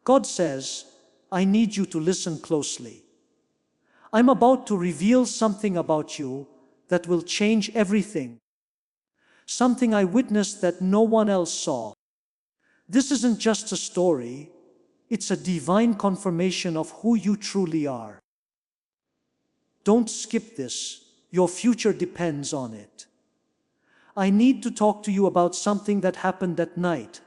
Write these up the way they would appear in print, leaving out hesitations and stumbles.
God says, I need you to listen closely. I'm about to reveal something about you that will change everything. Something I witnessed that no one else saw. This isn't just a story, it's a divine confirmation of who you truly are. Don't skip this, your future depends on it. I need to talk to you about something that happened that night,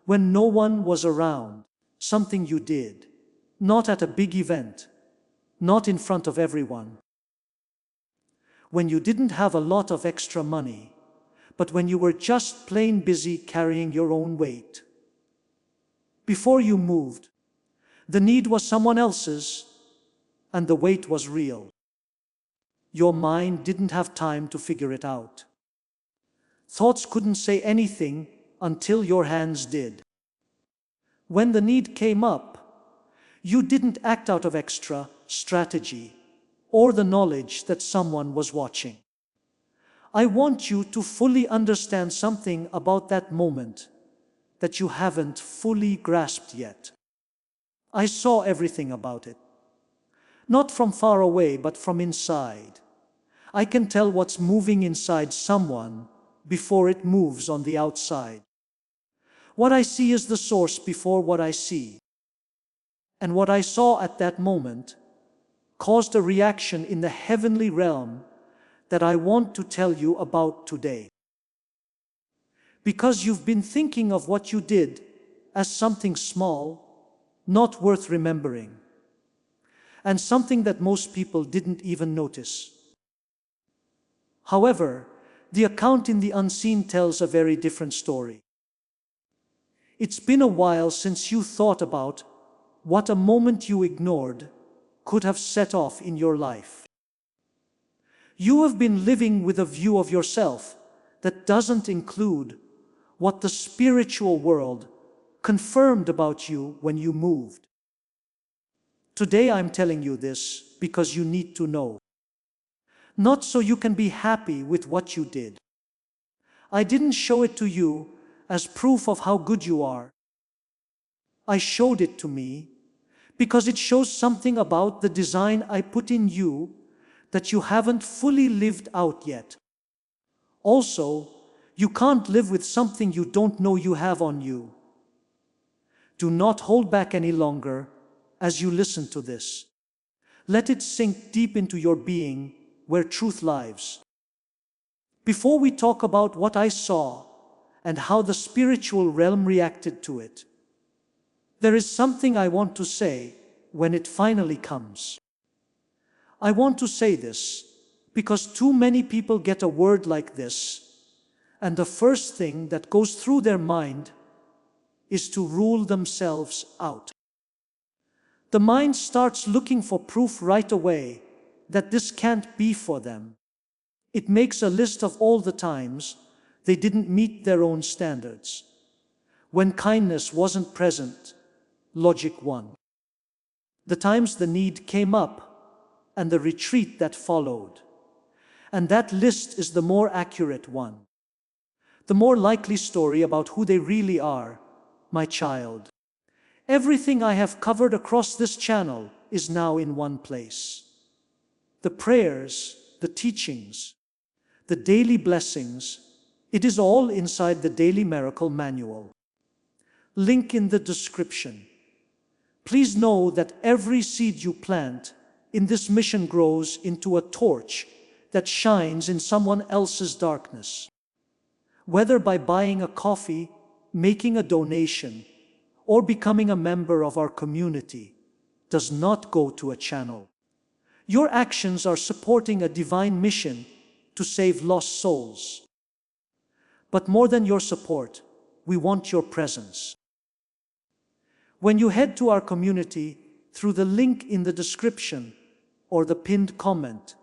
when no one was around, something you did, not at a big event, not in front of everyone. When you didn't have a lot of extra money, but when you were just plain busy carrying your own weight. Before you moved, the need was someone else's, and the weight was real. Your mind didn't have time to figure it out. Thoughts couldn't say anything until your hands did. When the need came up, you didn't act out of extra strategy or the knowledge that someone was watching. I want you to fully understand something about that moment that you haven't fully grasped yet. I saw everything about it. Not from far away, but from inside. I can tell what's moving inside someone before it moves on the outside. What I see is the source before what I see. And what I saw at that moment caused a reaction in the heavenly realm that I want to tell you about today. Because you've been thinking of what you did as something small, not worth remembering, and something that most people didn't even notice. However, the account in the unseen tells a very different story. It's been a while since you thought about what a moment you ignored could have set off in your life. You have been living with a view of yourself that doesn't include what the spiritual world confirmed about you when you moved. Today I'm telling you this because you need to know. Not so you can be happy with what you did. I didn't show it to you as proof of how good you are. I showed it to me because it shows something about the design I put in you that you haven't fully lived out yet. Also, you can't live with something you don't know you have on you. Do not hold back any longer as you listen to this. Let it sink deep into your being where truth lives. Before we talk about what I saw and how the spiritual realm reacted to it, there is something I want to say when it finally comes. I want to say this because too many people get a word like this, and the first thing that goes through their mind is to rule themselves out. The mind starts looking for proof right away that this can't be for them. It makes a list of all the times they didn't meet their own standards. When kindness wasn't present, logic won. The times the need came up, and the retreat that followed. And that list is the more accurate one. The more likely story about who they really are, my child. Everything I have covered across this channel is now in one place. The prayers, the teachings, the daily blessings, it is all inside the Daily Miracle Manual. Link in the description. Please know that every seed you plant in this mission grows into a torch that shines in someone else's darkness. Whether by buying a coffee, making a donation, or becoming a member of our community, does not go to a channel. Your actions are supporting a divine mission to save lost souls. But more than your support, we want your presence. When you head to our community through the link in the description or the pinned comment,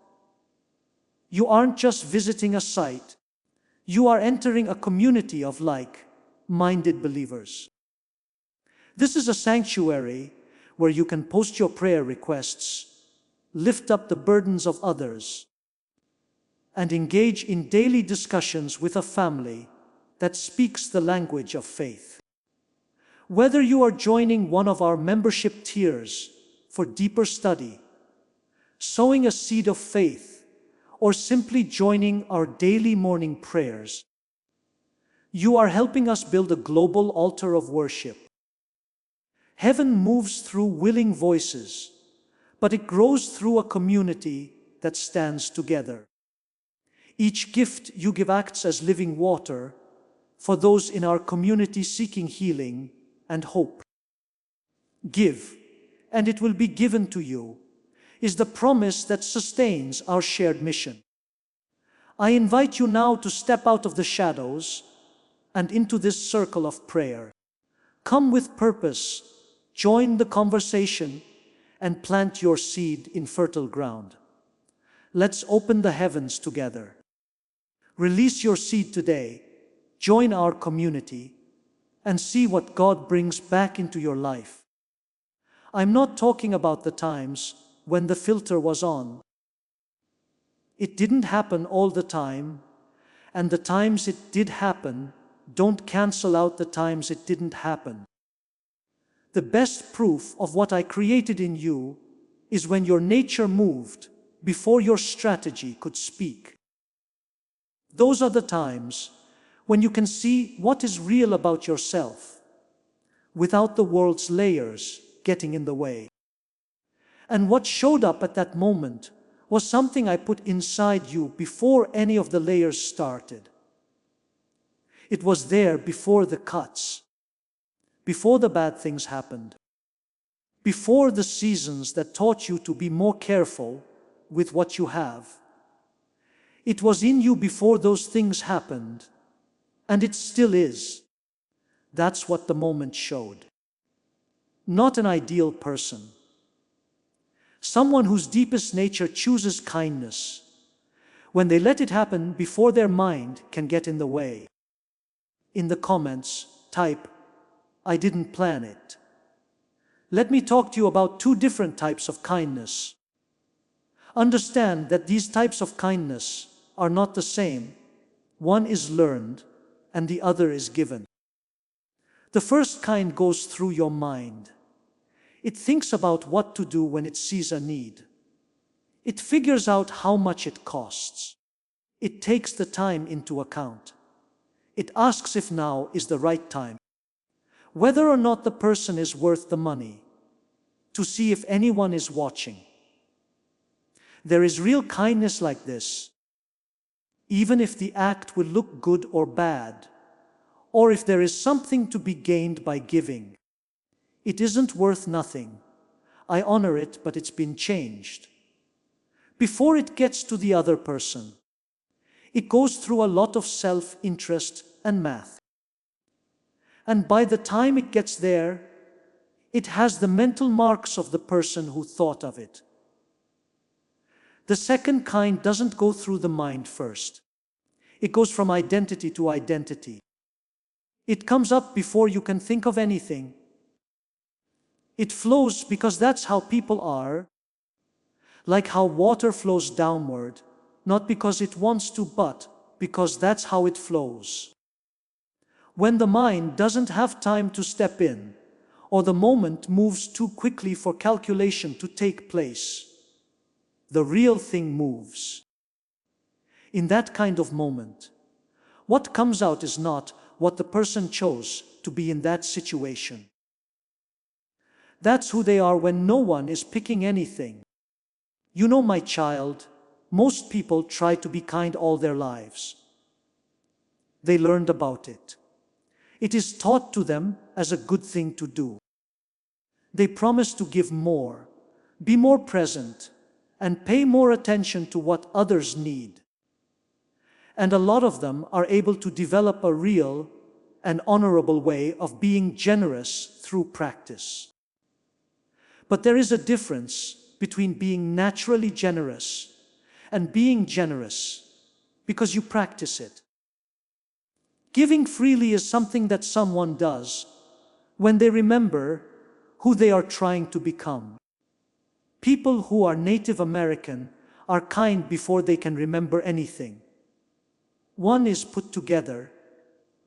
you aren't just visiting a site, you are entering a community of like-minded believers. This is a sanctuary where you can post your prayer requests, lift up the burdens of others, and engage in daily discussions with a family that speaks the language of faith. Whether you are joining one of our membership tiers for deeper study, sowing a seed of faith, or simply joining our daily morning prayers, you are helping us build a global altar of worship. Heaven moves through willing voices, but it grows through a community that stands together. Each gift you give acts as living water for those in our community seeking healing and hope. Give, and it will be given to you, is the promise that sustains our shared mission. I invite you now to step out of the shadows and into this circle of prayer. Come with purpose, join the conversation, and plant your seed in fertile ground. Let's open the heavens together. Release your seed today, join our community, and see what God brings back into your life. I'm not talking about the times when the filter was on. It didn't happen all the time, and the times it did happen don't cancel out the times it didn't happen. The best proof of what I created in you is when your nature moved before your strategy could speak. Those are the times when you can see what is real about yourself without the world's layers getting in the way. And what showed up at that moment was something I put inside you before any of the layers started. It was there before the cuts, before the bad things happened, before the seasons that taught you to be more careful with what you have. It was in you before those things happened, and it still is. That's what the moment showed. Not an ideal person. Someone whose deepest nature chooses kindness when they let it happen before their mind can get in the way. In the comments, type, "I didn't plan it." Let me talk to you about two different types of kindness. Understand that these types of kindness are not the same. One is learned, and the other is given. The first kind goes through your mind. It thinks about what to do when it sees a need. It figures out how much it costs. It takes the time into account. It asks if now is the right time, whether or not the person is worth the money, to see if anyone is watching. There is real kindness like this, even if the act will look good or bad, or if there is something to be gained by giving. It isn't worth nothing. I honor it, but it's been changed. Before it gets to the other person, it goes through a lot of self-interest and math. And by the time it gets there, it has the mental marks of the person who thought of it. The second kind doesn't go through the mind first. It goes from identity to identity. It comes up before you can think of anything. It flows because that's how people are, like how water flows downward, not because it wants to, but because that's how it flows. When the mind doesn't have time to step in, or the moment moves too quickly for calculation to take place, the real thing moves. In that kind of moment, what comes out is not what the person chose to be in that situation. That's who they are when no one is picking anything. You know, my child, most people try to be kind all their lives. They learned about it. It is taught to them as a good thing to do. They promise to give more, be more present, and pay more attention to what others need. And a lot of them are able to develop a real and honorable way of being generous through practice. But there is a difference between being naturally generous and being generous because you practice it. Giving freely is something that someone does when they remember who they are trying to become. People who are Native American are kind before they can remember anything. One is put together,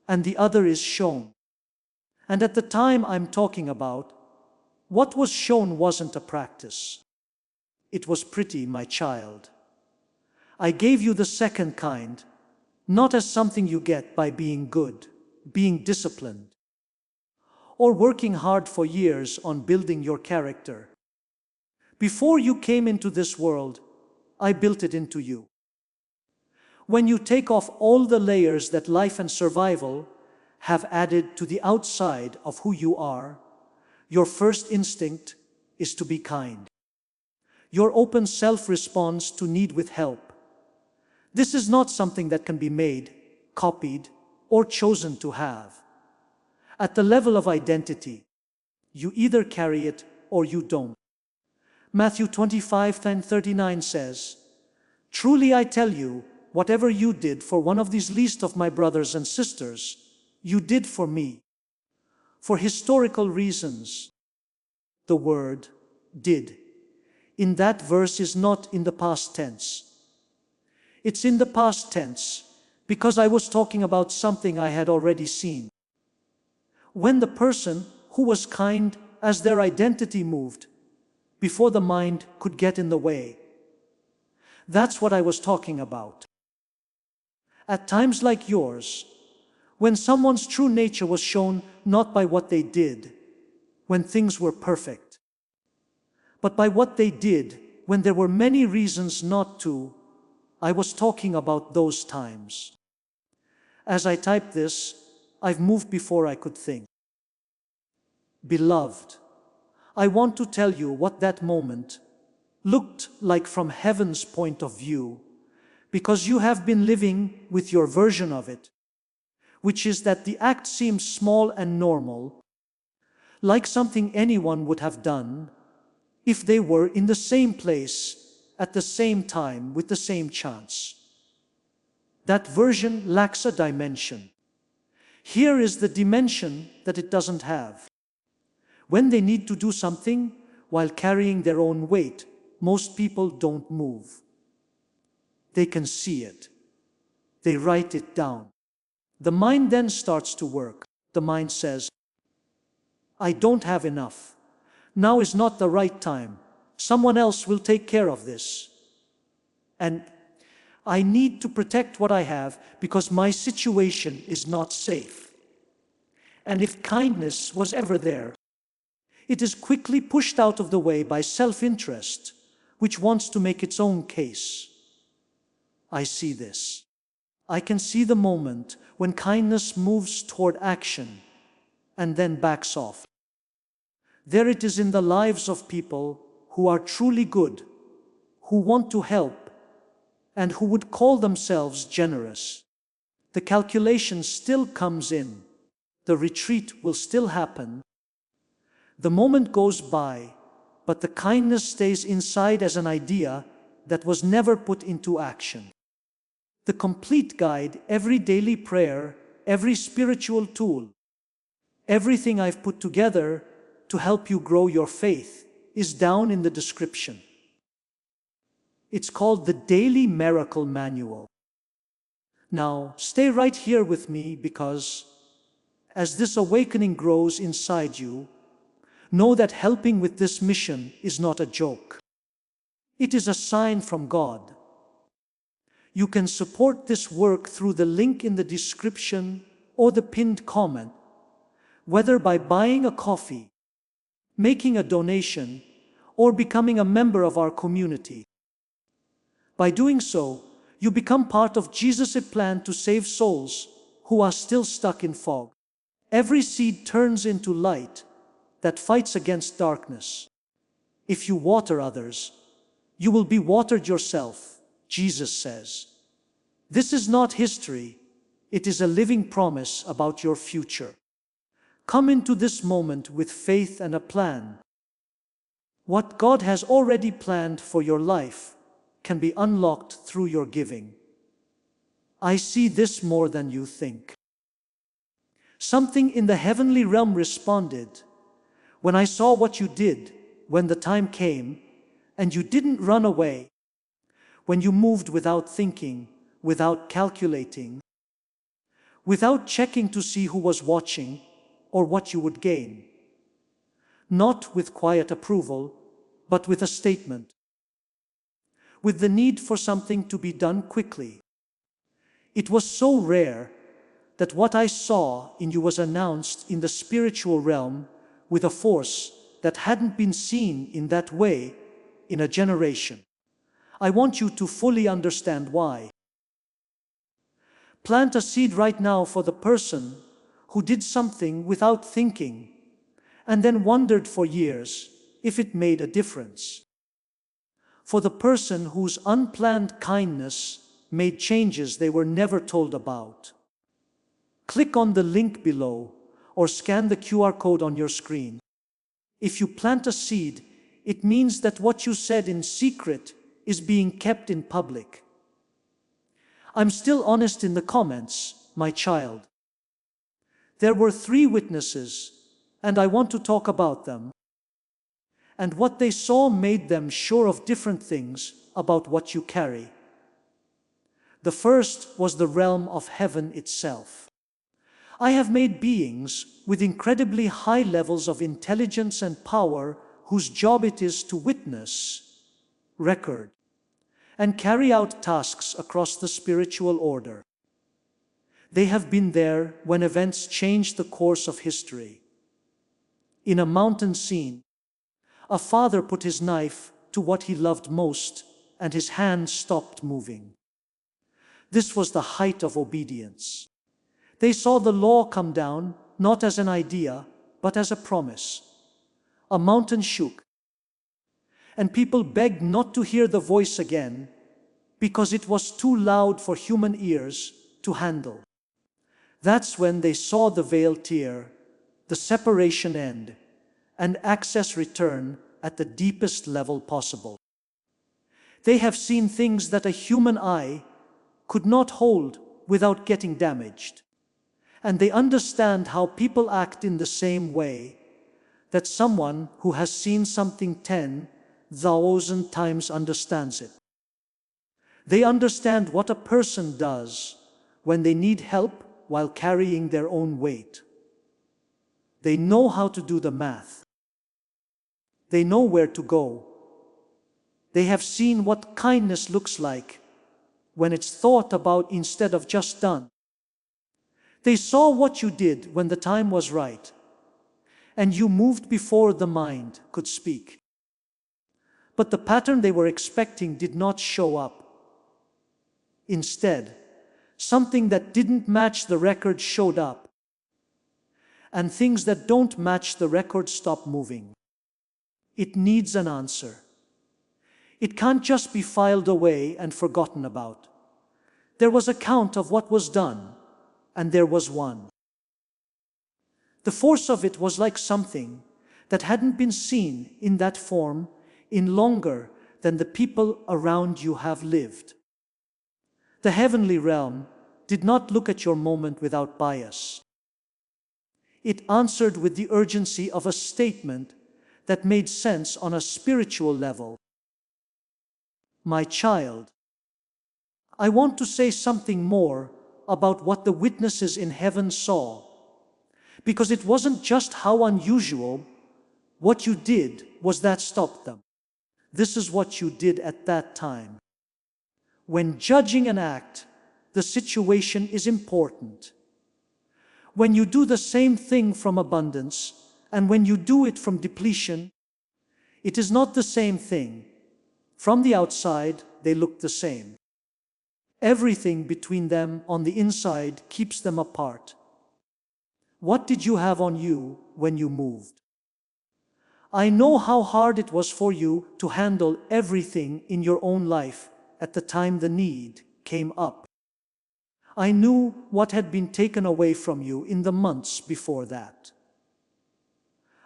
and the other is shown. And at the time I'm talking about, what was shown wasn't a practice. It was pretty, my child. I gave you the second kind, not as something you get by being good, being disciplined, or working hard for years on building your character. Before you came into this world, I built it into you. When you take off all the layers that life and survival have added to the outside of who you are, your first instinct is to be kind. Your open self responds to need with help. This is not something that can be made, copied, or chosen to have. At the level of identity, you either carry it or you don't. Matthew 25:39 says, "Truly I tell you, whatever you did for one of these least of my brothers and sisters, you did for me." For historical reasons, the word did in that verse is not in the past tense. It's in the past tense because I was talking about something I had already seen. When the person who was kind as their identity moved, before the mind could get in the way. That's what I was talking about. At times like yours, when someone's true nature was shown not by what they did, when things were perfect, but by what they did when there were many reasons not to, I was talking about those times. As I type this, I've moved before I could think. Beloved, I want to tell you what that moment looked like from heaven's point of view, because you have been living with your version of it, which is that the act seems small and normal, like something anyone would have done if they were in the same place at the same time with the same chance. That version lacks a dimension. Here is the dimension that it doesn't have. When they need to do something while carrying their own weight, most people don't move. They can see it. They write it down. The mind then starts to work. The mind says, I don't have enough. Now is not the right time. Someone else will take care of this. And I need to protect what I have because my situation is not safe. And if kindness was ever there, it is quickly pushed out of the way by self-interest, which wants to make its own case. I see this. I can see the moment when kindness moves toward action and then backs off. There it is in the lives of people who are truly good, who want to help, and who would call themselves generous. The calculation still comes in. The retreat will still happen. The moment goes by, but the kindness stays inside as an idea that was never put into action. The complete guide, every daily prayer, every spiritual tool, everything I've put together to help you grow your faith is down in the description. It's called the Daily Miracle Manual. Now, stay right here with me because as this awakening grows inside you, know that helping with this mission is not a joke. It is a sign from God. You can support this work through the link in the description or the pinned comment, whether by buying a coffee, making a donation, or becoming a member of our community. By doing so, you become part of Jesus' plan to save souls who are still stuck in fog. Every seed turns into light that fights against darkness. If you water others, you will be watered yourself, Jesus says. This is not history, it is a living promise about your future. Come into this moment with faith and a plan. What God has already planned for your life can be unlocked through your giving. I see this more than you think. Something in the heavenly realm responded, when I saw what you did, when the time came, and you didn't run away, when you moved without thinking, without calculating, without checking to see who was watching, or what you would gain. Not with quiet approval, but with a statement. With the need for something to be done quickly. It was so rare that what I saw in you was announced in the spiritual realm with a force that hadn't been seen in that way in a generation. I want you to fully understand why. Plant a seed right now for the person who did something without thinking and then wondered for years if it made a difference. For the person whose unplanned kindness made changes they were never told about. Click on the link below or scan the QR code on your screen. If you plant a seed, it means that what you said in secret is being kept in public. I'm still honest in the comments, my child. There were 3 witnesses, and I want to talk about them. And what they saw made them sure of different things about what you carry. The first was the realm of heaven itself. I have made beings with incredibly high levels of intelligence and power whose job it is to witness, record, and carry out tasks across the spiritual order. They have been there when events changed the course of history. In a mountain scene, a father put his knife to what he loved most, and his hand stopped moving. This was the height of obedience. They saw the law come down, not as an idea, but as a promise. A mountain shook, and people begged not to hear the voice again, because it was too loud for human ears to handle. That's when they saw the veil tear, the separation end, and access return at the deepest level possible. They have seen things that a human eye could not hold without getting damaged. And they understand how people act in the same way that someone who has seen something 10,000 times understands it. They understand what a person does when they need help while carrying their own weight. They know how to do the math. They know where to go. They have seen what kindness looks like when it's thought about instead of just done. They saw what you did when the time was right, and you moved before the mind could speak. But the pattern they were expecting did not show up. Instead, something that didn't match the record showed up, and things that don't match the record stop moving. It needs an answer. It can't just be filed away and forgotten about. There was a count of what was done, and there was one. The force of it was like something that hadn't been seen in that form in longer than the people around you have lived. The heavenly realm did not look at your moment without bias. It answered with the urgency of a statement that made sense on a spiritual level. My child, I want to say something more about what the witnesses in heaven saw, because it wasn't just how unusual what you did was that stopped them. This is what you did at that time. When judging an act, the situation is important. When you do the same thing from abundance, and when you do it from depletion, it is not the same thing. From the outside, they look the same. Everything between them on the inside keeps them apart. What did you have on you when you moved? I know how hard it was for you to handle everything in your own life at the time the need came up. I knew what had been taken away from you in the months before that.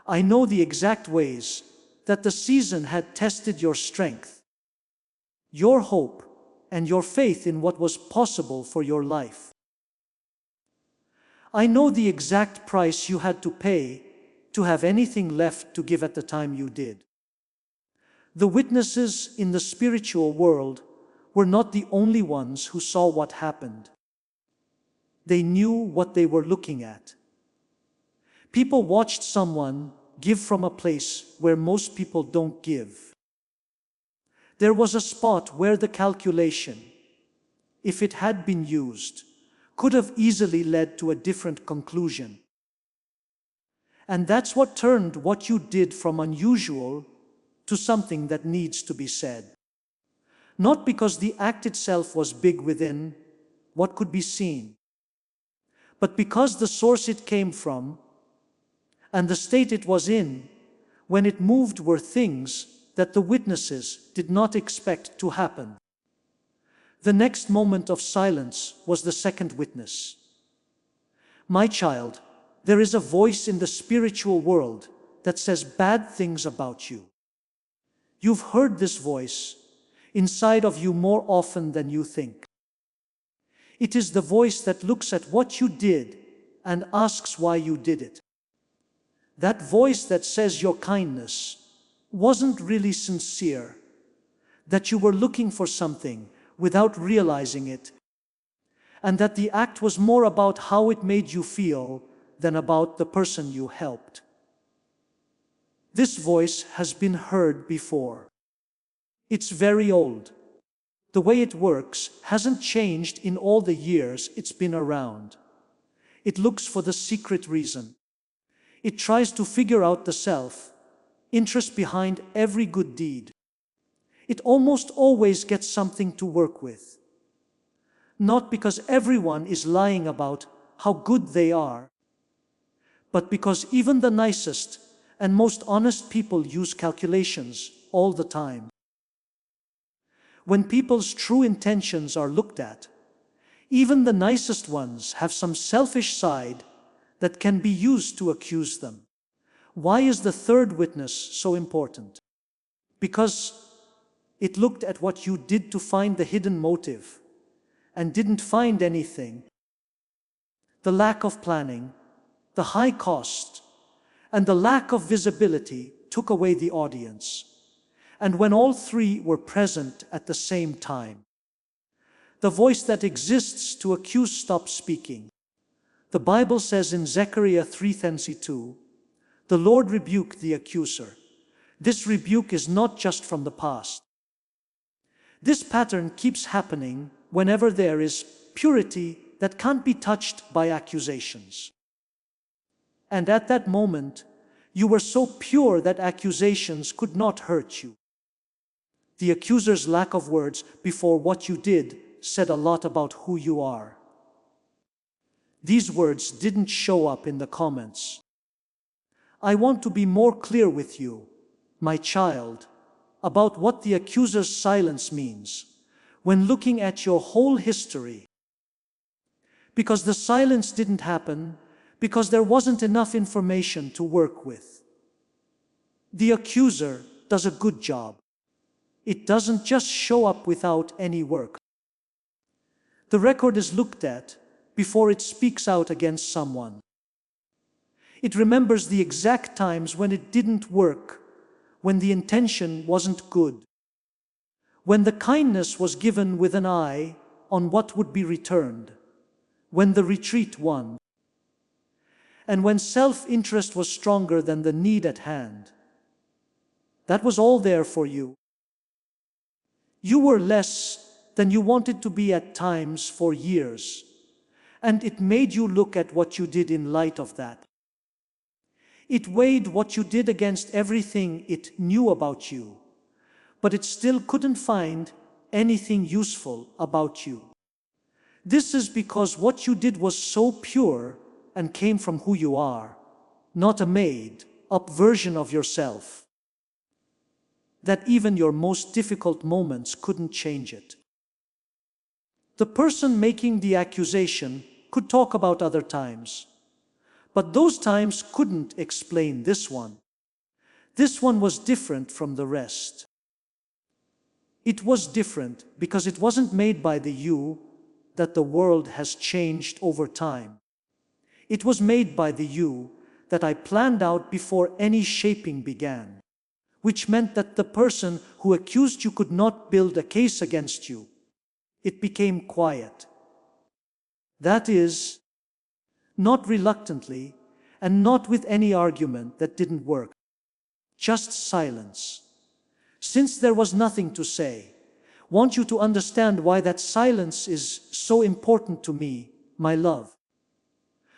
I know the exact ways that the season had tested your strength, your hope, and your faith in what was possible for your life. I know the exact price you had to pay to have anything left to give at the time you did. The witnesses in the spiritual world were not the only ones who saw what happened. They knew what they were looking at. People watched someone give from a place where most people don't give. There was a spot where the calculation, if it had been used, could have easily led to a different conclusion. And that's what turned what you did from unusual to something that needs to be said. Not because the act itself was big within what could be seen, but because the source it came from and the state it was in when it moved were things that the witnesses did not expect to happen. The next moment of silence was the second witness. My child, there is a voice in the spiritual world that says bad things about you. You've heard this voice inside of you more often than you think. It is the voice that looks at what you did and asks why you did it. That voice that says your kindness wasn't really sincere, that you were looking for something without realizing it, and that the act was more about how it made you feel than about the person you helped. This voice has been heard before. It's very old. The way it works hasn't changed in all the years it's been around. It looks for the secret reason. It tries to figure out the self-interest behind every good deed. It almost always gets something to work with. Not because everyone is lying about how good they are, but because even the nicest and most honest people use calculations all the time. When people's true intentions are looked at, even the nicest ones have some selfish side that can be used to accuse them. Why is the third witness so important? Because it looked at what you did to find the hidden motive and didn't find anything. The lack of planning, the high cost, and the lack of visibility took away the audience. And when all three were present at the same time, the voice that exists to accuse stopped speaking. The Bible says in Zechariah 3:22, the Lord rebuked the accuser. This rebuke is not just from the past. This pattern keeps happening whenever there is purity that can't be touched by accusations. And at that moment, you were so pure that accusations could not hurt you. The accuser's lack of words before what you did said a lot about who you are. These words didn't show up in the comments. I want to be more clear with you, my child, about what the accuser's silence means when looking at your whole history. Because the silence didn't happen because there wasn't enough information to work with. The accuser does a good job. It doesn't just show up without any work. The record is looked at before it speaks out against someone. It remembers the exact times when it didn't work, when the intention wasn't good, when the kindness was given with an eye on what would be returned, when the retreat won, and when self-interest was stronger than the need at hand. That was all there for you. You were less than you wanted to be at times for years, and it made you look at what you did in light of that. It weighed what you did against everything it knew about you, but it still couldn't find anything useful about you. This is because what you did was so pure and came from who you are, not a made-up version of yourself, that even your most difficult moments couldn't change it. The person making the accusation could talk about other times, but those times couldn't explain this one. This one was different from the rest. It was different because it wasn't made by the you that the world has changed over time. It was made by the you that I planned out before any shaping began, which meant that the person who accused you could not build a case against you. It became quiet. That is, not reluctantly, and not with any argument that didn't work. Just silence. Since there was nothing to say, want you to understand why that silence is so important to me, my love.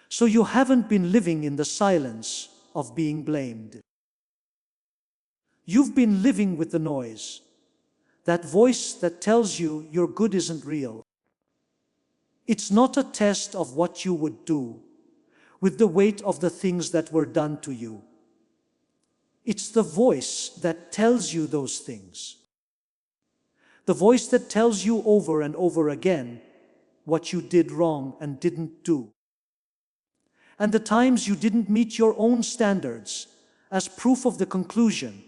So you haven't been living in the silence of being blamed. You've been living with the noise. That voice that tells you your good isn't real. It's not a test of what you would do with the weight of the things that were done to you. It's the voice that tells you those things. The voice that tells you over and over again what you did wrong and didn't do. And the times you didn't meet your own standards as proof of the conclusion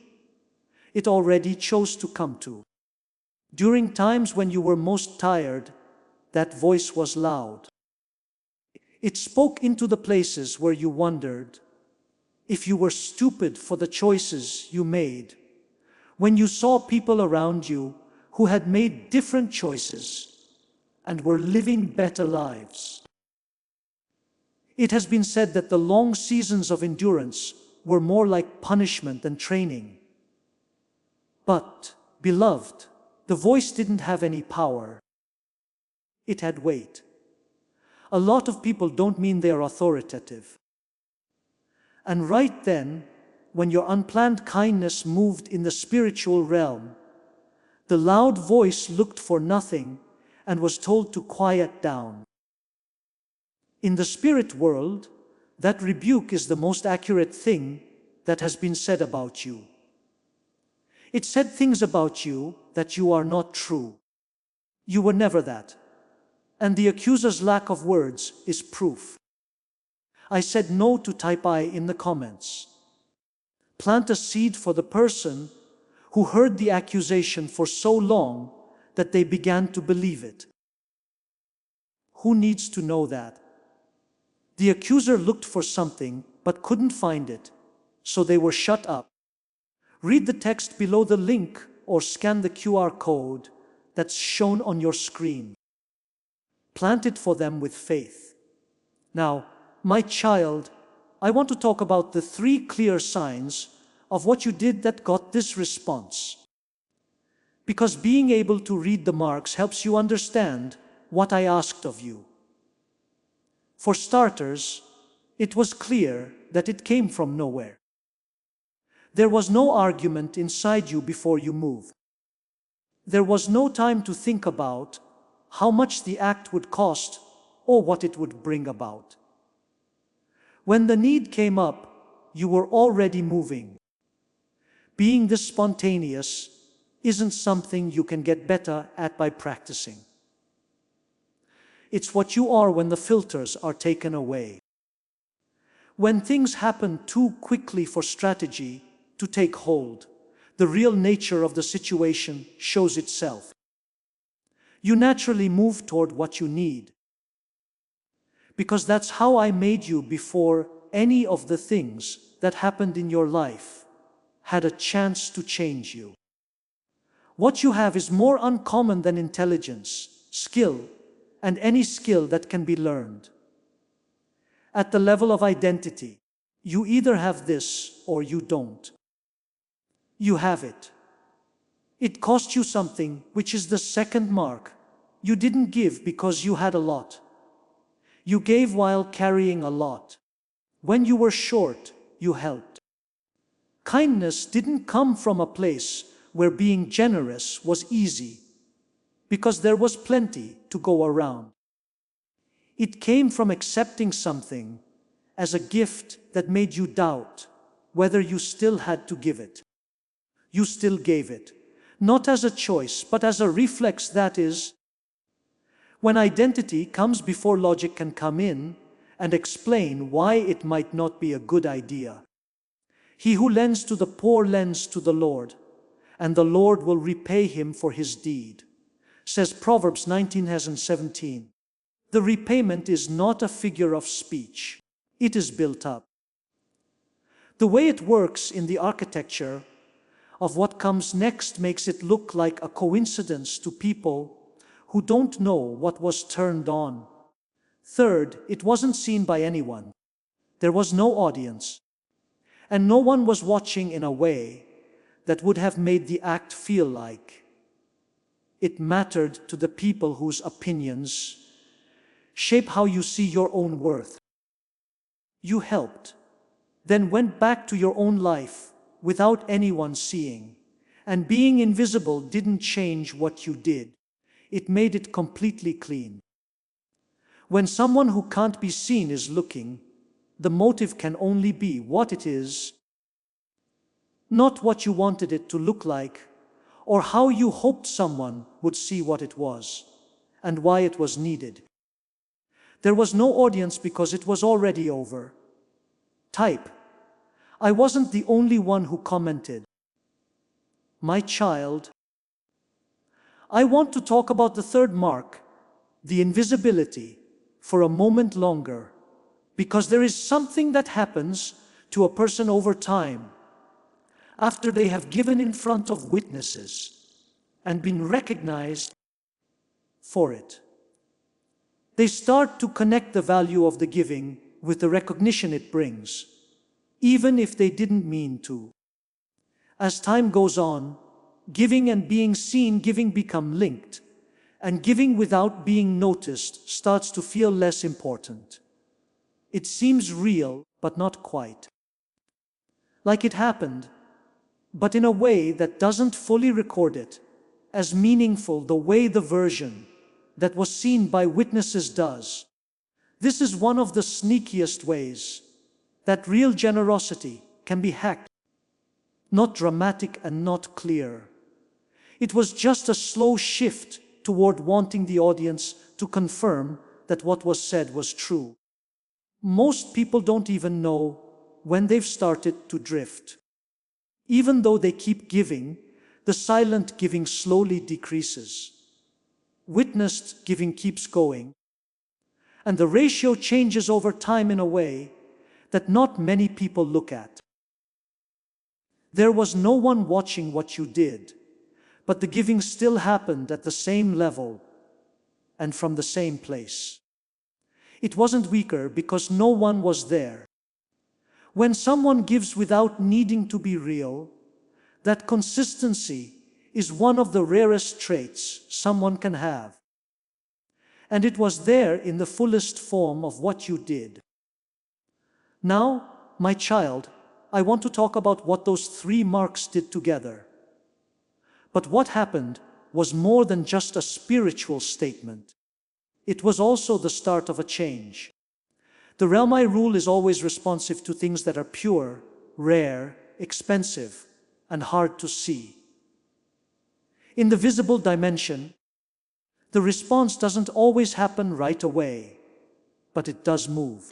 it already chose to come to. During times when you were most tired, that voice was loud. It spoke into the places where you wondered if you were stupid for the choices you made, when you saw people around you who had made different choices and were living better lives. It has been said that the long seasons of endurance were more like punishment than training. But, beloved, the voice didn't have any power. It had weight. A lot of people don't mean they are authoritative. And right then, when your unplanned kindness moved in the spiritual realm, the loud voice looked for nothing and was told to quiet down. In the spirit world, that rebuke is the most accurate thing that has been said about you. It said things about you that you are not true. You were never that. And the accuser's lack of words is proof. I said no to type I in the comments. Plant a seed for the person who heard the accusation for so long that they began to believe it. Who needs to know that? The accuser looked for something but couldn't find it, so they were shut up. Read the text below the link or scan the QR code that's shown on your screen. Plant it for them with faith. Now, my child, I want to talk about the 3 clear signs of what you did that got this response. Because being able to read the marks helps you understand what I asked of you. For starters, it was clear that it came from nowhere. There was no argument inside you before you moved. There was no time to think about how much the act would cost or what it would bring about. When the need came up, you were already moving. Being this spontaneous isn't something you can get better at by practicing. It's what you are when the filters are taken away. When things happen too quickly for strategy to take hold, the real nature of the situation shows itself. You naturally move toward what you need. Because that's how I made you before any of the things that happened in your life had a chance to change you. What you have is more uncommon than intelligence, skill, and any skill that can be learned. At the level of identity, you either have this or you don't. You have it. It cost you something, which is the second mark. You didn't give because you had a lot. You gave while carrying a lot. When you were short, you helped. Kindness didn't come from a place where being generous was easy, because there was plenty to go around. It came from accepting something as a gift that made you doubt whether you still had to give it. You still gave it, not as a choice, but as a reflex, that is, when identity comes before logic can come in and explain why it might not be a good idea. He who lends to the poor lends to the Lord, and the Lord will repay him for his deed, says Proverbs 19:17. The repayment is not a figure of speech. It is built up. The way it works in the architecture of what comes next makes it look like a coincidence to people who don't know what was turned on. Third, it wasn't seen by anyone. There was no audience, and no one was watching in a way that would have made the act feel like it mattered to the people whose opinions shape how you see your own worth. You helped, then went back to your own life without anyone seeing, and being invisible didn't change what you did. It made it completely clean. When someone who can't be seen is looking, the motive can only be what it is, not what you wanted it to look like, or how you hoped someone would see what it was, and why it was needed. There was no audience because it was already over. Type. I wasn't the only one who commented. My child. I want to talk about the third mark, the invisibility, for a moment longer, because there is something that happens to a person over time, after they have given in front of witnesses and been recognized for it. They start to connect the value of the giving with the recognition it brings, even if they didn't mean to. As time goes on, giving and being seen, giving become linked, and giving without being noticed starts to feel less important. It seems real, but not quite. Like it happened, but in a way that doesn't fully record it as meaningful the way the version that was seen by witnesses does. This is one of the sneakiest ways that real generosity can be hacked. Not dramatic and not clear. It was just a slow shift toward wanting the audience to confirm that what was said was true. Most people don't even know when they've started to drift. Even though they keep giving, the silent giving slowly decreases. Witnessed giving keeps going. And the ratio changes over time in a way that not many people look at. There was no one watching what you did, but the giving still happened at the same level and from the same place. It wasn't weaker because no one was there. When someone gives without needing to be real, that consistency is one of the rarest traits someone can have. And it was there in the fullest form of what you did. Now, my child, I want to talk about what those three marks did together. But what happened was more than just a spiritual statement. It was also the start of a change. The Relmai rule is always responsive to things that are pure, rare, expensive, and hard to see. In the visible dimension, the response doesn't always happen right away, but it does move.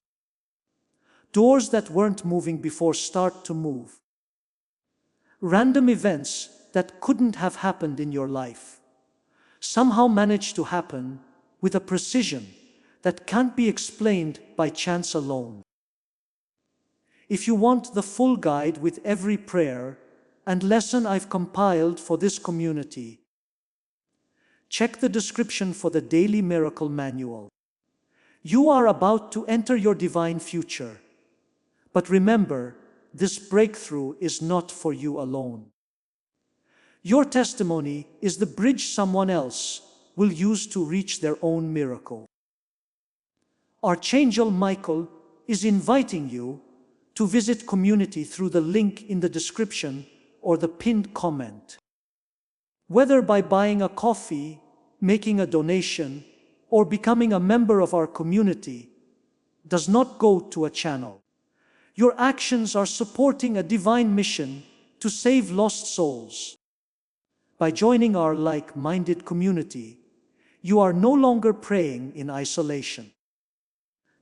Doors that weren't moving before start to move. Random events that couldn't have happened in your life somehow manage to happen with a precision that can't be explained by chance alone. If you want the full guide with every prayer and lesson I've compiled for this community, check the description for the Daily Miracle Manual. You are about to enter your divine future. But remember, this breakthrough is not for you alone. Your testimony is the bridge someone else will use to reach their own miracle. Archangel Michael is inviting you to visit community through the link in the description or the pinned comment. Whether by buying a coffee, making a donation, or becoming a member of our community, does not go to a channel. Your actions are supporting a divine mission to save lost souls. By joining our like-minded community, you are no longer praying in isolation.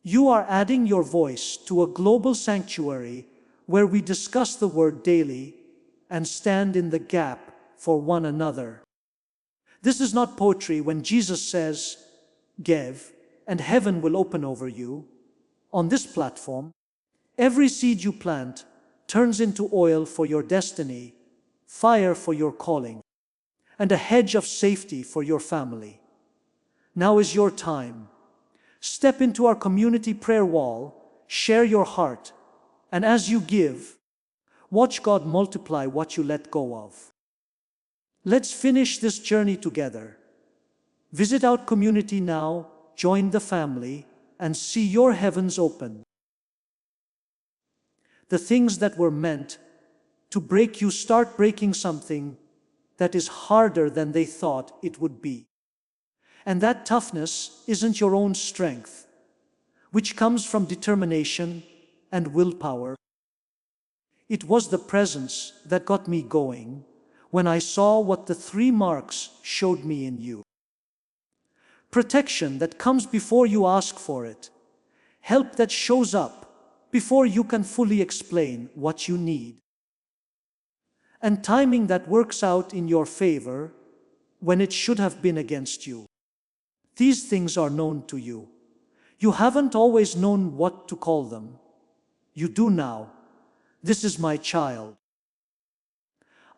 You are adding your voice to a global sanctuary where we discuss the word daily and stand in the gap for one another. This is not poetry when Jesus says, "Give, and heaven will open over you." On this platform, every seed you plant turns into oil for your destiny, fire for your calling, and a hedge of safety for your family. Now is your time. Step into our community prayer wall share your heart, and as you give, watch God multiply what you let go of. Let's finish this journey together. Visit our community now, join the family, and see your heavens open. The things that were meant to break you start breaking something that is harder than they thought it would be. And that toughness isn't your own strength, which comes from determination and willpower. It was the presence that got me going when I saw what the 3 marks showed me in you. Protection that comes before you ask for it. Help that shows up before you can fully explain what you need. And timing that works out in your favor when it should have been against you. These things are known to you. You haven't always known what to call them. You do now. This is my child.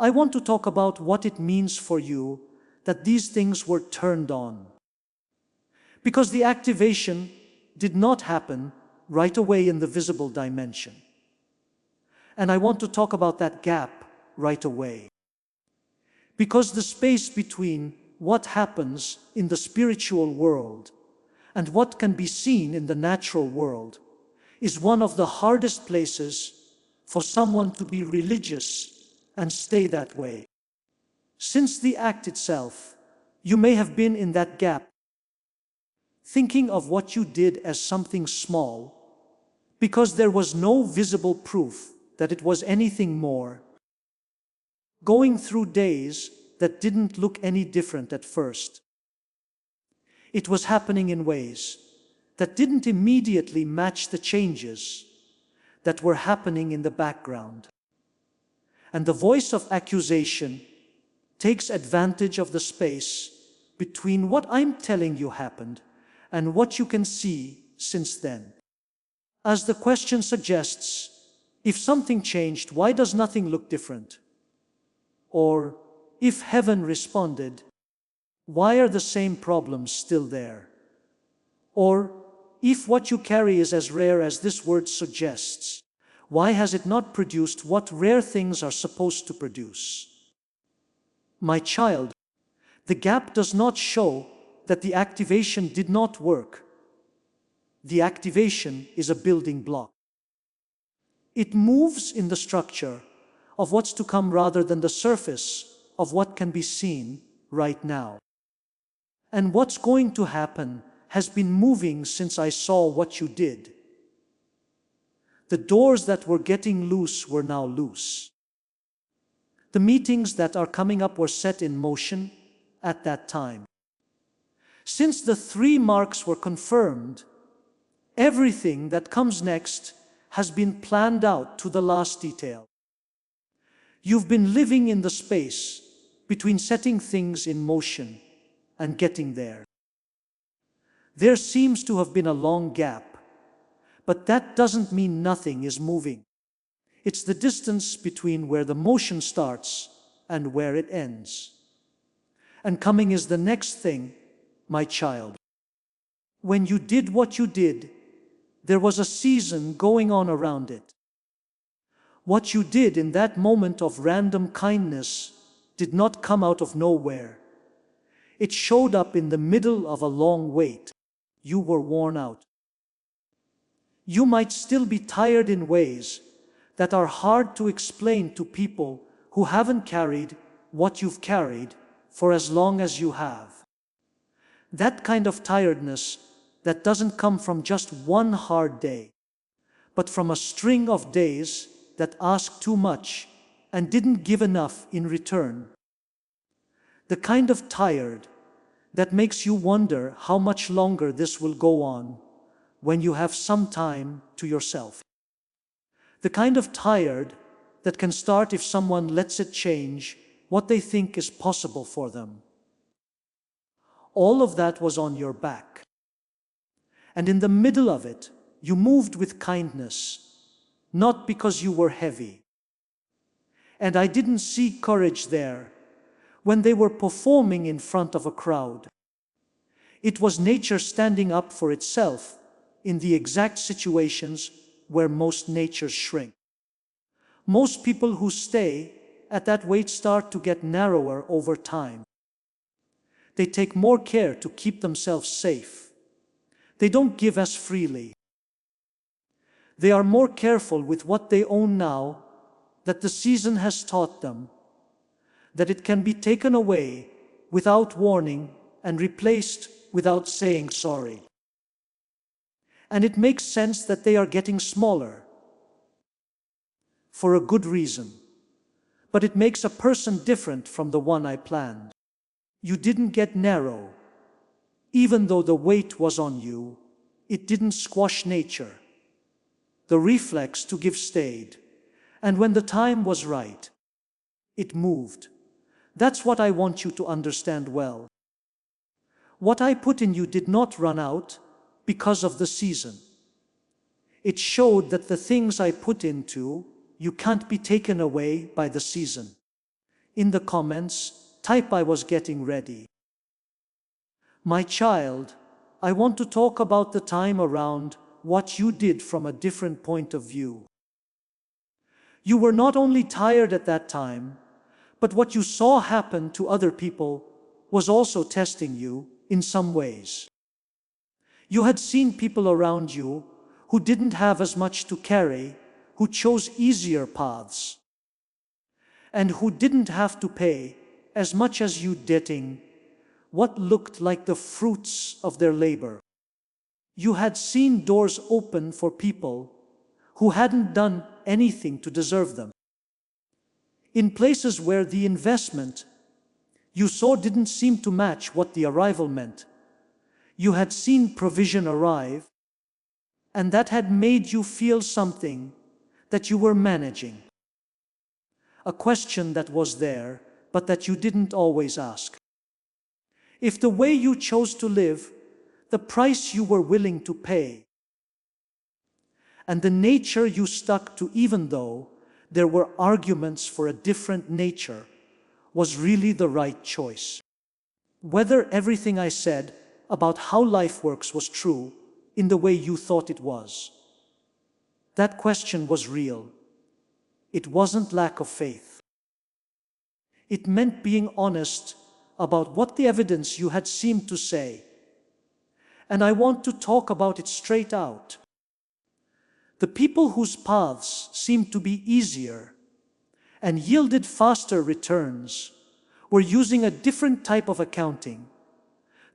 I want to talk about what it means for you that these things were turned on. Because the activation did not happen right away in the visible dimension. And I want to talk about that gap right away. Because the space between what happens in the spiritual world and what can be seen in the natural world is one of the hardest places for someone to be religious and stay that way. Since the act itself, you may have been in that gap, thinking of what you did as something small, because there was no visible proof that it was anything more. Going through days that didn't look any different at first. It was happening in ways that didn't immediately match the changes that were happening in the background. And the voice of accusation takes advantage of the space between what I'm telling you happened and what you can see since then. As the question suggests, if something changed, why does nothing look different? Or, if heaven responded, why are the same problems still there? Or, if what you carry is as rare as this word suggests, why has it not produced what rare things are supposed to produce? My child, the gap does not show that the activation did not work. The activation is a building block. It moves in the structure of what's to come rather than the surface of what can be seen right now. And what's going to happen has been moving since I saw what you did. The doors that were getting loose were now loose. The meetings that are coming up were set in motion at that time. Since the 3 marks were confirmed, everything that comes next has been planned out to the last detail. You've been living in the space between setting things in motion and getting there. There seems to have been a long gap, but that doesn't mean nothing is moving. It's the distance between where the motion starts and where it ends. And coming is the next thing, my child. When you did what you did, there was a season going on around it. What you did in that moment of random kindness did not come out of nowhere. It showed up in the middle of a long wait. You were worn out. You might still be tired in ways that are hard to explain to people who haven't carried what you've carried for as long as you have. That kind of tiredness that doesn't come from just one hard day, but from a string of days that asked too much and didn't give enough in return. The kind of tired that makes you wonder how much longer this will go on when you have some time to yourself. The kind of tired that can start if someone lets it change what they think is possible for them. All of that was on your back. And in the middle of it, you moved with kindness, not because you were heavy. And I didn't see courage there when they were performing in front of a crowd. It was nature standing up for itself in the exact situations where most natures shrink. Most people who stay at that weight start to get narrower over time. They take more care to keep themselves safe. They don't give as freely. They are more careful with what they own now that the season has taught them that it can be taken away without warning and replaced without saying sorry. And it makes sense that they are getting smaller for a good reason. But it makes a person different from the one I planned. You didn't get narrow. Even though the weight was on you, it didn't squash nature. The reflex to give stayed. And when the time was right, it moved. That's what I want you to understand well. What I put in you did not run out because of the season. It showed that the things I put into you can't be taken away by the season. In the comments, type I was getting ready. My child, I want to talk about the time around what you did from a different point of view. You were not only tired at that time, but what you saw happen to other people was also testing you in some ways. You had seen people around you who didn't have as much to carry, who chose easier paths, and who didn't have to pay as much as you getting what looked like the fruits of their labor. You had seen doors open for people who hadn't done anything to deserve them. In places where the investment you saw didn't seem to match what the arrival meant, you had seen provision arrive, and that had made you feel something that you were managing. A question that was there, but that you didn't always ask. If the way you chose to live, the price you were willing to pay, and the nature you stuck to even though there were arguments for a different nature, was really the right choice. Whether everything I said about how life works was true in the way you thought it was. That question was real. It wasn't lack of faith. It meant being honest about what the evidence you had seemed to say. And I want to talk about it straight out. The people whose paths seemed to be easier and yielded faster returns were using a different type of accounting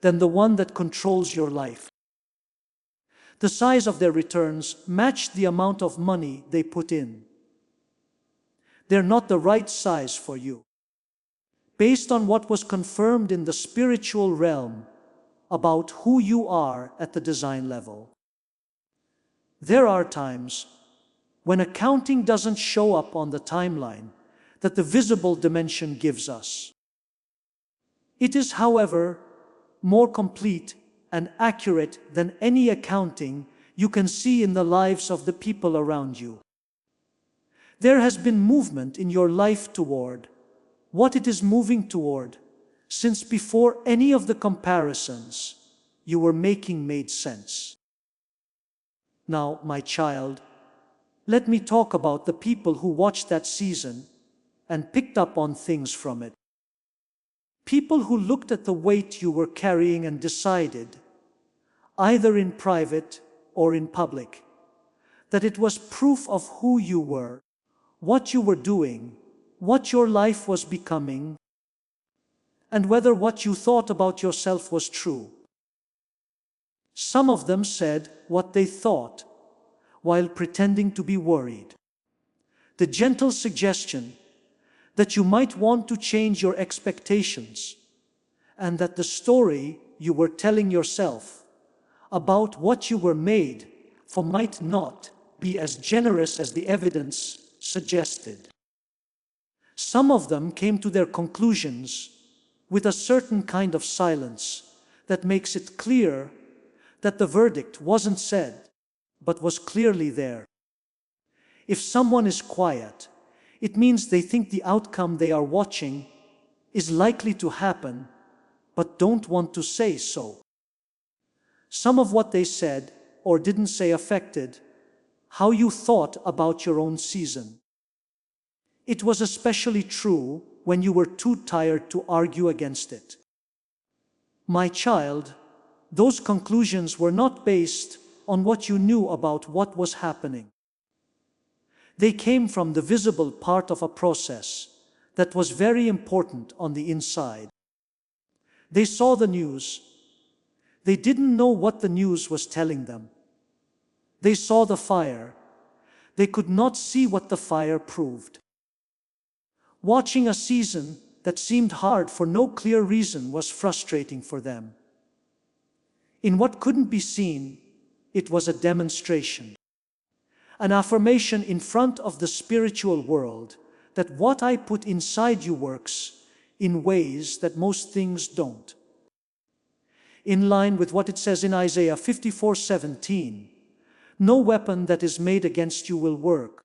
than the one that controls your life. The size of their returns matched the amount of money they put in. They're not the right size for you. Based on what was confirmed in the spiritual realm about who you are at the design level. There are times when accounting doesn't show up on the timeline that the visible dimension gives us. It is, however, more complete and accurate than any accounting you can see in the lives of the people around you. There has been movement in your life toward what it is moving toward since before any of the comparisons you were making made sense. Now, my child, let me talk about the people who watched that season and picked up on things from it. People who looked at the weight you were carrying and decided, either in private or in public, that it was proof of who you were, what you were doing, what your life was becoming, and whether what you thought about yourself was true. Some of them said what they thought while pretending to be worried. The gentle suggestion that you might want to change your expectations and that the story you were telling yourself about what you were made for might not be as generous as the evidence suggested. Some of them came to their conclusions with a certain kind of silence that makes it clear that the verdict wasn't said, but was clearly there. If someone is quiet, it means they think the outcome they are watching is likely to happen, but don't want to say so. Some of what they said or didn't say affected how you thought about your own season. It was especially true when you were too tired to argue against it. My child, those conclusions were not based on what you knew about what was happening. They came from the visible part of a process that was very important on the inside. They saw the news. They didn't know what the news was telling them. They saw the fire. They could not see what the fire proved. Watching a season that seemed hard for no clear reason was frustrating for them. In what couldn't be seen, it was a demonstration, an affirmation in front of the spiritual world that what I put inside you works in ways that most things don't. In line with what it says in Isaiah 54:17, no weapon that is made against you will work,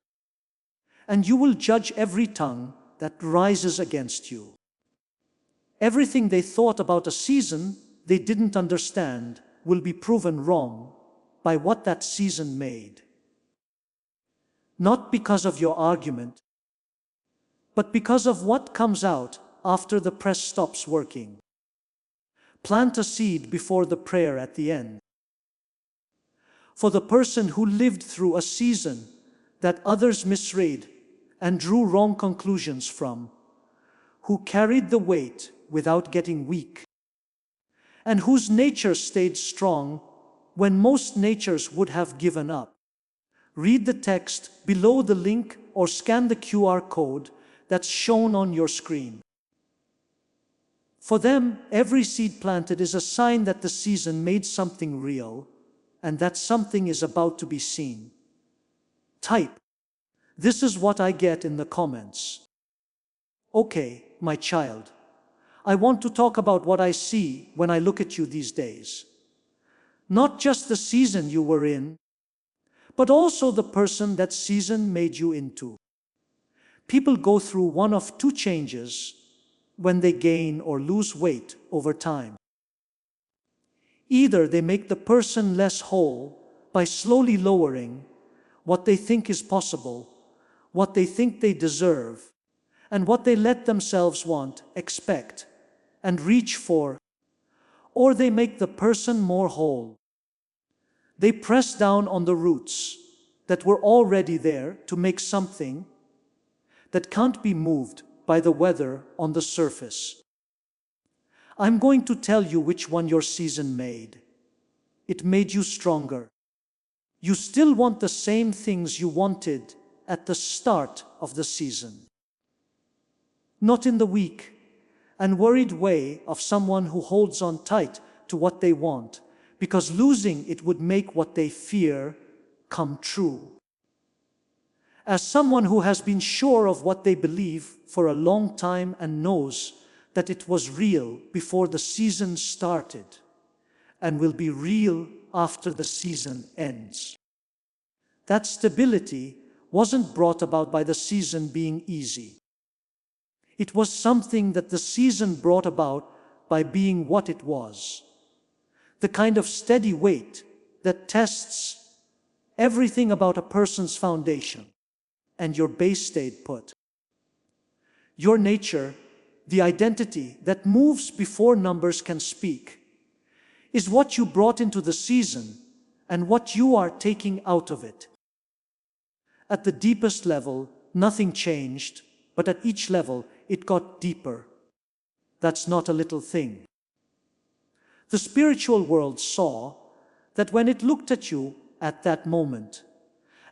and you will judge every tongue that rises against you. Everything they thought about a season they didn't understand will be proven wrong by what that season made. Not because of your argument, but because of what comes out after the press stops working. Plant a seed before the prayer at the end. For the person who lived through a season that others misread and drew wrong conclusions from, who carried the weight without getting weak, and whose nature stayed strong when most natures would have given up. Read the text below the link or scan the QR code that's shown on your screen. For them, every seed planted is a sign that the season made something real and that something is about to be seen. Type, "This is what I get," in the comments. Okay, my child, I want to talk about what I see when I look at you these days. Not just the season you were in, but also the person that season made you into. People go through one of two changes when they gain or lose weight over time. Either they make the person less whole by slowly lowering what they think is possible, what they think they deserve, and what they let themselves want, expect, and reach for, or they make the person more whole. They press down on the roots that were already there to make something that can't be moved by the weather on the surface. I'm going to tell you which one your season made. It made you stronger. You still want the same things you wanted at the start of the season. Not in the weak and worried way of someone who holds on tight to what they want, because losing it would make what they fear come true. As someone who has been sure of what they believe for a long time and knows that it was real before the season started and will be real after the season ends. That stability wasn't brought about by the season being easy. It was something that the season brought about by being what it was. The kind of steady weight that tests everything about a person's foundation, and your base stayed put. Your nature, the identity that moves before numbers can speak, is what you brought into the season and what you are taking out of it. At the deepest level, nothing changed, but at each level, it got deeper. That's not a little thing. The spiritual world saw that when it looked at you at that moment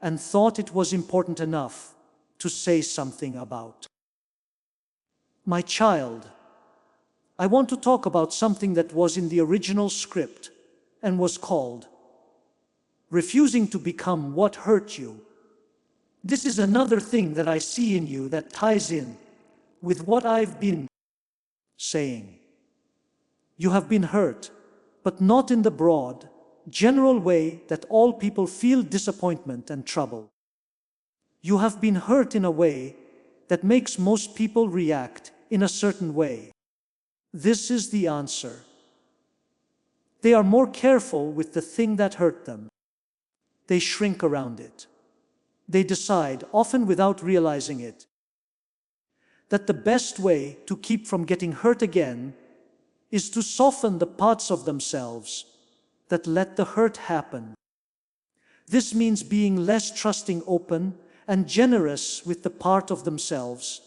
and thought it was important enough to say something about. My child, I want to talk about something that was in the original script and was called refusing to become what hurt you. This is another thing that I see in you that ties in with what I've been saying. You have been hurt, but not in the broad, general way that all people feel disappointment and trouble. You have been hurt in a way that makes most people react in a certain way. This is the answer. They are more careful with the thing that hurt them. They shrink around it. They decide, often without realizing it, that the best way to keep from getting hurt again is to soften the parts of themselves that let the hurt happen. This means being less trusting, open, and generous with the part of themselves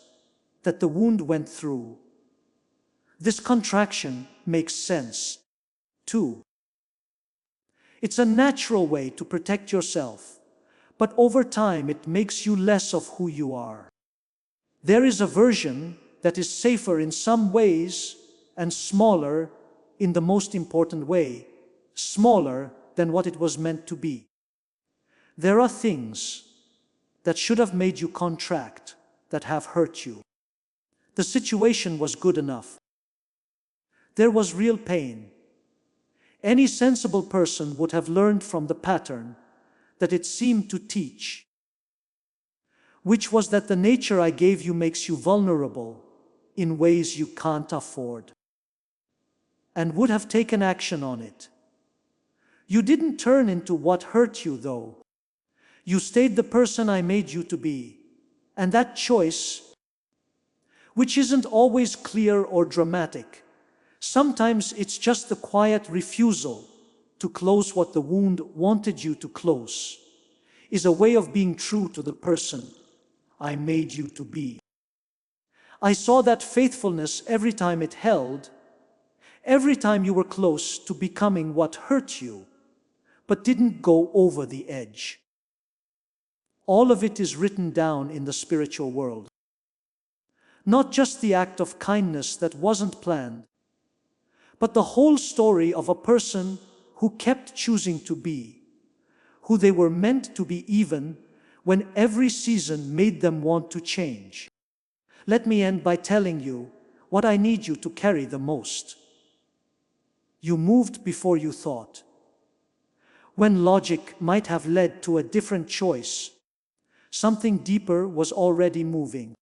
that the wound went through. This contraction makes sense, too. It's a natural way to protect yourself, but over time it makes you less of who you are. There is a version that is safer in some ways and smaller in the most important way, smaller than what it was meant to be. There are things that should have made you contract that have hurt you. The situation was good enough. There was real pain. Any sensible person would have learned from the pattern that it seemed to teach, which was that the nature I gave you makes you vulnerable in ways you can't afford, and would have taken action on it. You didn't turn into what hurt you, though. You stayed the person I made you to be, and that choice, which isn't always clear or dramatic, sometimes it's just the quiet refusal to close what the wound wanted you to close, is a way of being true to the person I made you to be. I saw that faithfulness every time it held, every time you were close to becoming what hurt you, but didn't go over the edge. All of it is written down in the spiritual world. Not just the act of kindness that wasn't planned, but the whole story of a person who kept choosing to be who they were meant to be, even when every season made them want to change. Let me end by telling you what I need you to carry the most. You moved before you thought. When logic might have led to a different choice, something deeper was already moving.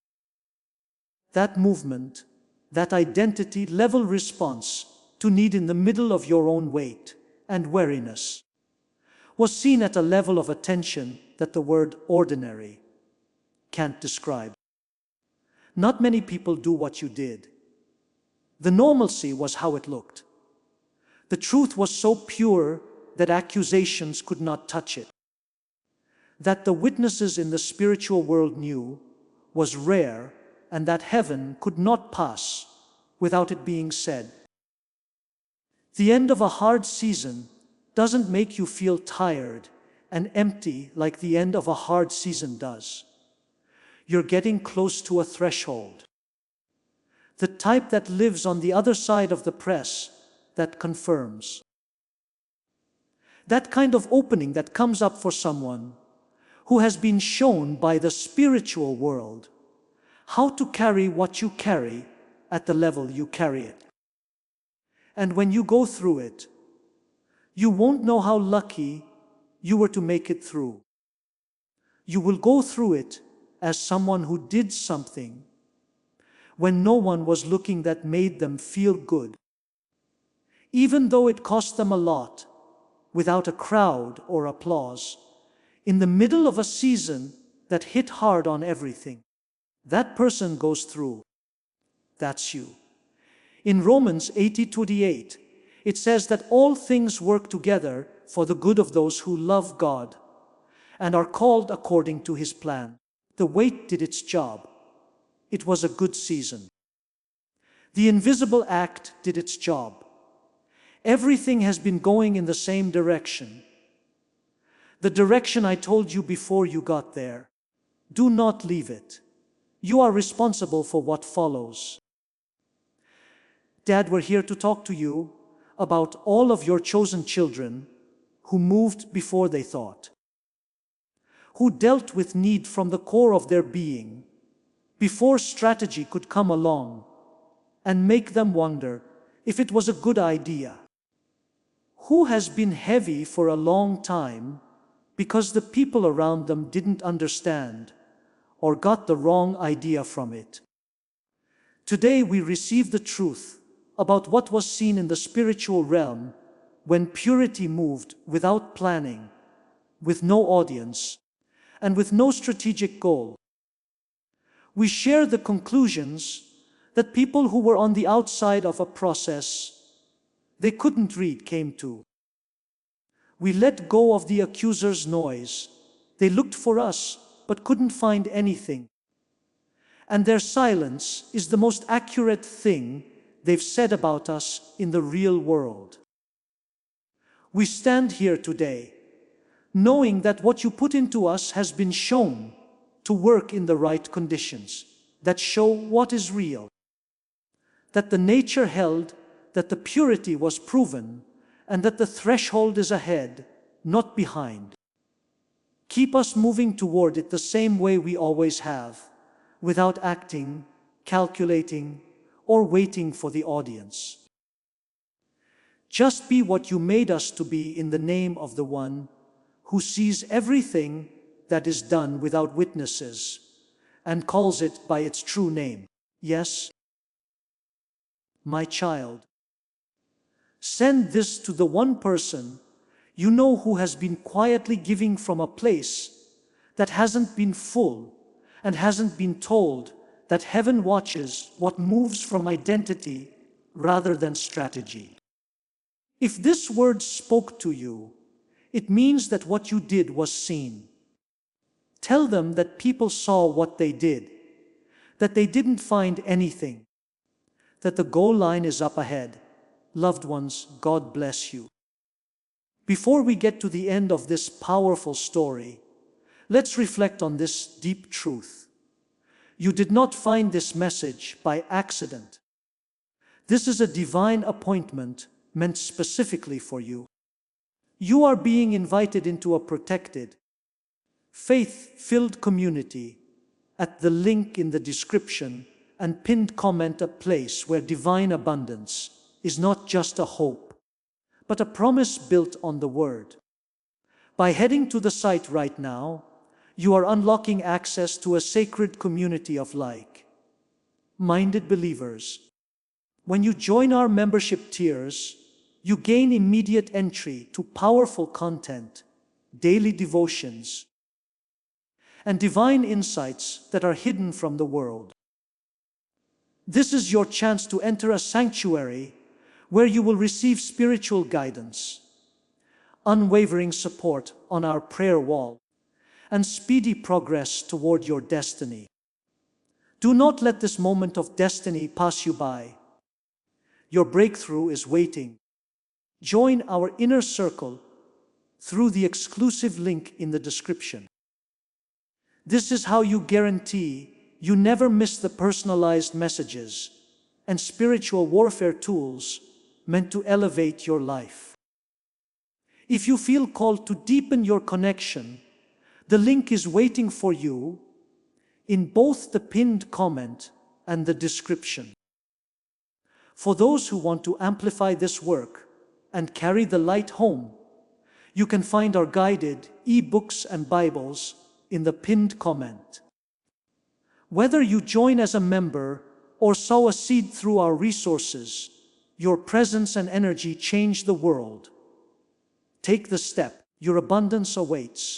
That movement, that identity-level response to need in the middle of your own weight and weariness, was seen at a level of attention that the word ordinary can't describe. Not many people do what you did. The normalcy was how it looked. The truth was so pure that accusations could not touch it. That the witnesses in the spiritual world knew was rare, and that heaven could not pass without it being said. The end of a hard season doesn't make you feel tired and empty like the end of a hard season does. You're getting close to a threshold. The type that lives on the other side of the press, that confirms. That kind of opening that comes up for someone who has been shown by the spiritual world how to carry what you carry at the level you carry it. And when you go through it, you won't know how lucky you were to make it through. You will go through it as someone who did something when no one was looking that made them feel good. Even though it cost them a lot, without a crowd or applause, in the middle of a season that hit hard on everything. That person goes through. That's you. In Romans 8:28, it says that all things work together for the good of those who love God and are called according to His plan. The wait did its job. It was a good season. The invisible act did its job. Everything has been going in the same direction. The direction I told you before you got there. Do not leave it. You are responsible for what follows. Dad, we're here to talk to you about all of your chosen children who moved before they thought, who dealt with need from the core of their being, before strategy could come along and make them wonder if it was a good idea, who has been heavy for a long time because the people around them didn't understand or got the wrong idea from it. Today we receive the truth about what was seen in the spiritual realm when purity moved without planning with no audience, and with no strategic goal. We share the conclusions that people who were on the outside of a process they couldn't read came to. We let go of the accuser's noise. They looked for us, but couldn't find anything. And their silence is the most accurate thing they've said about us in the real world. We stand here today, knowing that what you put into us has been shown to work in the right conditions, that show what is real. That the nature held, that the purity was proven, and that the threshold is ahead, not behind. Keep us moving toward it the same way we always have, without acting, calculating, or waiting for the audience. Just be what you made us to be in the name of the One who sees everything that is done without witnesses and calls it by its true name. Yes, my child. Send this to the one person you know who has been quietly giving from a place that hasn't been full and hasn't been told that heaven watches what moves from identity rather than strategy. If this word spoke to you, it means that what you did was seen. Tell them that people saw what they did, that they didn't find anything, that the goal line is up ahead. Loved ones, God bless you. Before we get to the end of this powerful story, let's reflect on this deep truth. You did not find this message by accident. This is a divine appointment meant specifically for you. You are being invited into a protected, faith-filled community at the link in the description and pinned comment, a place where divine abundance is not just a hope, but a promise built on the Word. By heading to the site right now, you are unlocking access to a sacred community of like-minded believers. When you join our membership tiers, you gain immediate entry to powerful content, daily devotions, and divine insights that are hidden from the world. This is your chance to enter a sanctuary where you will receive spiritual guidance, unwavering support on our prayer wall, and speedy progress toward your destiny. Do not let this moment of destiny pass you by. Your breakthrough is waiting. Join our inner circle through the exclusive link in the description. This is how you guarantee you never miss the personalized messages and spiritual warfare tools meant to elevate your life. If you feel called to deepen your connection, the link is waiting for you in both the pinned comment and the description. For those who want to amplify this work and carry the light home, you can find our guided e-books and Bibles in the pinned comment. Whether you join as a member or sow a seed through our resources, your presence and energy change the world. Take the step. Your abundance awaits.